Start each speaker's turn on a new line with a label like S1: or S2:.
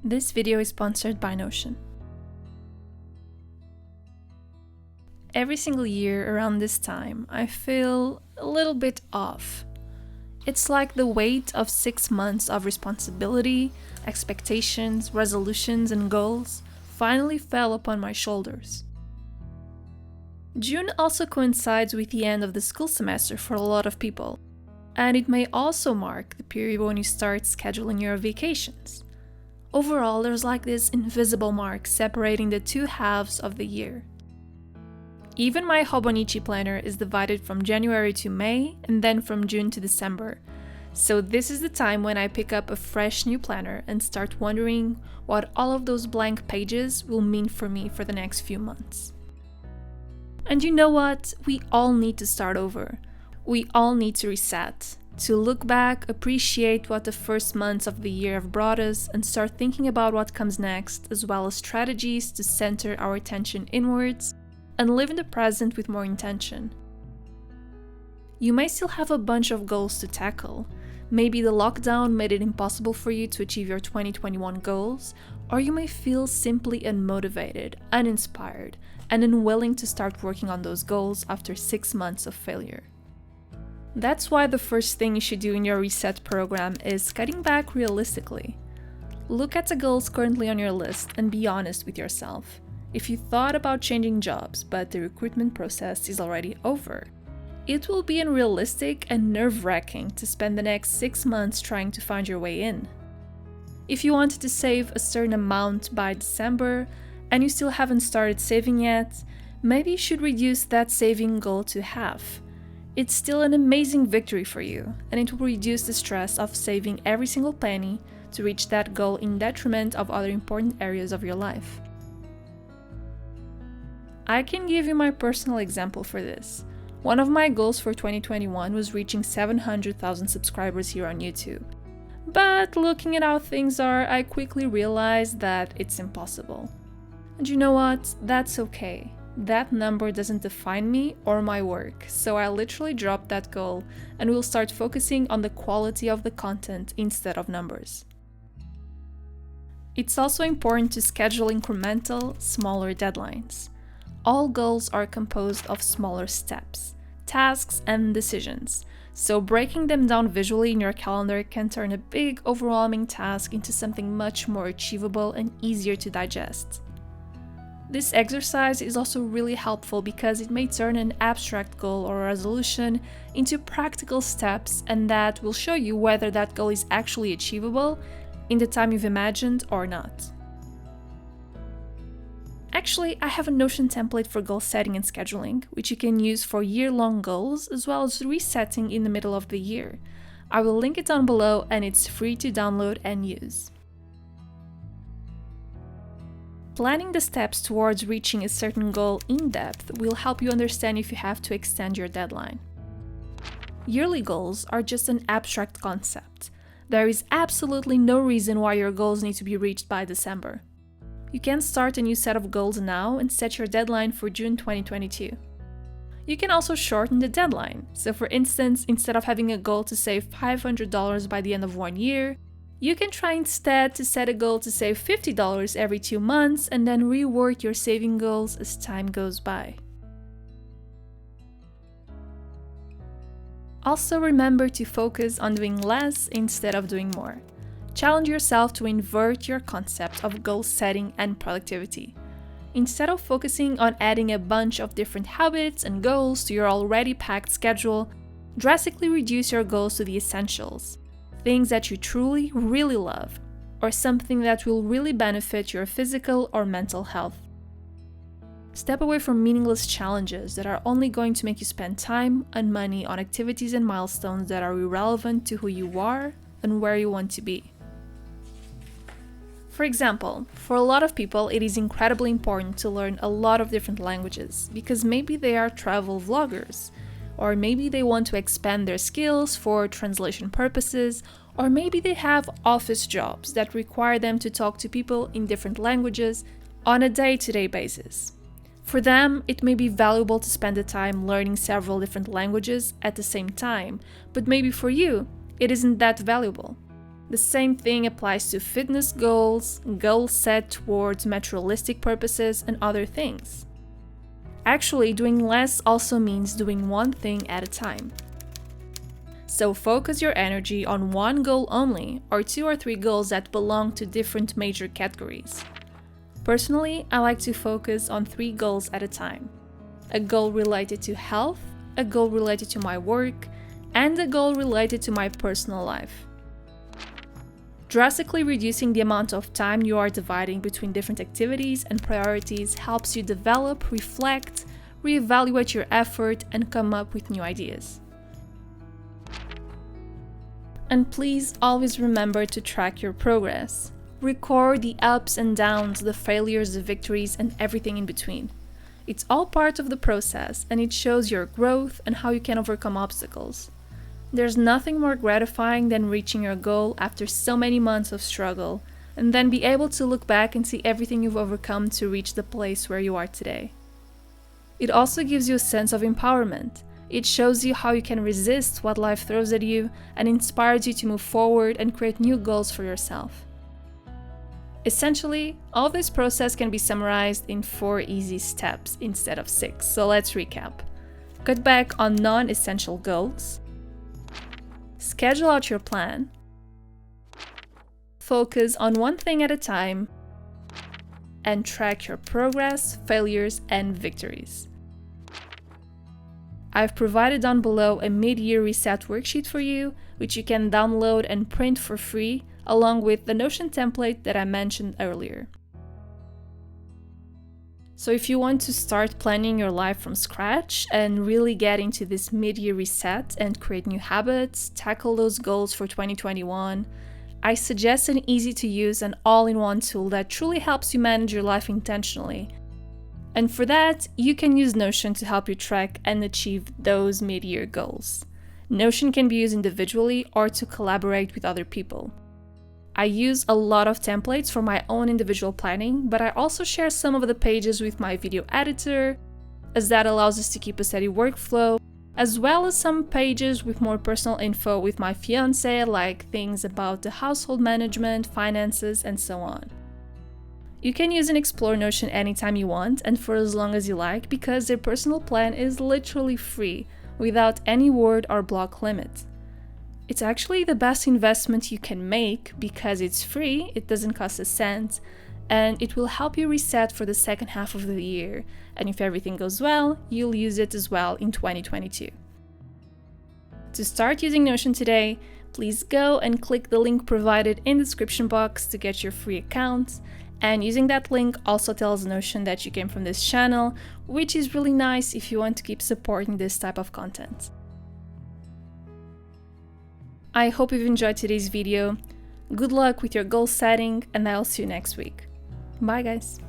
S1: This video is sponsored by Notion. Every single year around this time, I feel a little bit off. It's like the weight of 6 months of responsibility, expectations, resolutions, and goals finally fell upon my shoulders. June also coincides with the end of the school semester for a lot of people, and it may also mark the period when you start scheduling your vacations. Overall, there's like this invisible mark separating the two halves of the year. Even my Hobonichi planner is divided from January to May and then from June to December. So this is the time when I pick up a fresh new planner and start wondering what all of those blank pages will mean for me for the next few months. And you know what? We all need to start over. We all need to reset, to look back, appreciate what the first months of the year have brought us, and start thinking about what comes next, as well as strategies to center our attention inwards and live in the present with more intention. You may still have a bunch of goals to tackle. Maybe the lockdown made it impossible for you to achieve your 2021 goals, or you may feel simply unmotivated, uninspired, and unwilling to start working on those goals after 6 months of failure. That's why the first thing you should do in your reset program is cutting back realistically. Look at the goals currently on your list and be honest with yourself. If you thought about changing jobs, but the recruitment process is already over, it will be unrealistic and nerve-wracking to spend the next 6 months trying to find your way in. If you wanted to save a certain amount by December and you still haven't started saving yet, maybe you should reduce that saving goal to half. It's still an amazing victory for you, and it will reduce the stress of saving every single penny to reach that goal in detriment of other important areas of your life. I can give you my personal example for this. One of my goals for 2021 was reaching 700,000 subscribers here on YouTube. But looking at how things are, I quickly realized that it's impossible. And you know what? That's okay. That number doesn't define me or my work, so I literally dropped that goal and will start focusing on the quality of the content instead of numbers. It's also important to schedule incremental, smaller deadlines. All goals are composed of smaller steps, tasks, and decisions, so breaking them down visually in your calendar can turn a big, overwhelming task into something much more achievable and easier to digest. This exercise is also really helpful because it may turn an abstract goal or resolution into practical steps, and that will show you whether that goal is actually achievable in the time you've imagined or not. Actually, I have a Notion template for goal setting and scheduling, which you can use for year-long goals as well as resetting in the middle of the year. I will link it down below and it's free to download and use. Planning the steps towards reaching a certain goal in depth will help you understand if you have to extend your deadline. Yearly goals are just an abstract concept. There is absolutely no reason why your goals need to be reached by December. You can start a new set of goals now and set your deadline for June 2022. You can also shorten the deadline. So for instance, instead of having a goal to save $500 by the end of 1 year, you can try instead to set a goal to save $50 every 2 months and then rework your saving goals as time goes by. Also remember to focus on doing less instead of doing more. Challenge yourself to invert your concept of goal setting and productivity. Instead of focusing on adding a bunch of different habits and goals to your already packed schedule, drastically reduce your goals to the essentials. Things that you truly, really love, or something that will really benefit your physical or mental health. Step away from meaningless challenges that are only going to make you spend time and money on activities and milestones that are irrelevant to who you are and where you want to be. For example, for a lot of people, it is incredibly important to learn a lot of different languages because maybe they are travel vloggers, or maybe they want to expand their skills for translation purposes, or maybe they have office jobs that require them to talk to people in different languages on a day-to-day basis. For them, it may be valuable to spend the time learning several different languages at the same time, but maybe for you, it isn't that valuable. The same thing applies to fitness goals, goals set towards materialistic purposes, and other things. Actually, doing less also means doing one thing at a time. So focus your energy on one goal only, or 2 or 3 goals that belong to different major categories. Personally, I like to focus on 3 goals at a time. A goal related to health, a goal related to my work, and a goal related to my personal life. Drastically reducing the amount of time you are dividing between different activities and priorities helps you develop, reflect, reevaluate your effort, and come up with new ideas. And please always remember to track your progress. Record the ups and downs, the failures, the victories, and everything in between. It's all part of the process, and it shows your growth and how you can overcome obstacles. There's nothing more gratifying than reaching your goal after so many months of struggle, and then be able to look back and see everything you've overcome to reach the place where you are today. It also gives you a sense of empowerment. It shows you how you can resist what life throws at you and inspires you to move forward and create new goals for yourself. Essentially, all this process can be summarized in 4 easy steps instead of 6, so let's recap. Cut back on non-essential goals. Schedule out your plan. Focus on one thing at a time. And track your progress, failures, and victories. I've provided down below a mid-year reset worksheet for you, which you can download and print for free, along with the Notion template that I mentioned earlier. So if you want to start planning your life from scratch and really get into this mid-year reset and create new habits, tackle those goals for 2021, I suggest an easy-to-use and all-in-one tool that truly helps you manage your life intentionally. And for that, you can use Notion to help you track and achieve those mid-year goals. Notion can be used individually or to collaborate with other people. I use a lot of templates for my own individual planning, but I also share some of the pages with my video editor, as that allows us to keep a steady workflow, as well as some pages with more personal info with my fiance, like things about the household management, finances, and so on. You can use and explore Notion anytime you want and for as long as you like, because their personal plan is literally free, without any word or block limit. It's actually the best investment you can make because it's free, it doesn't cost a cent, and it will help you reset for the second half of the year. And if everything goes well, you'll use it as well in 2022. To start using Notion today, please go and click the link provided in the description box to get your free account. And using that link also tells Notion that you came from this channel, which is really nice if you want to keep supporting this type of content. I hope you've enjoyed today's video. Good luck with your goal setting, and I'll see you next week. Bye guys!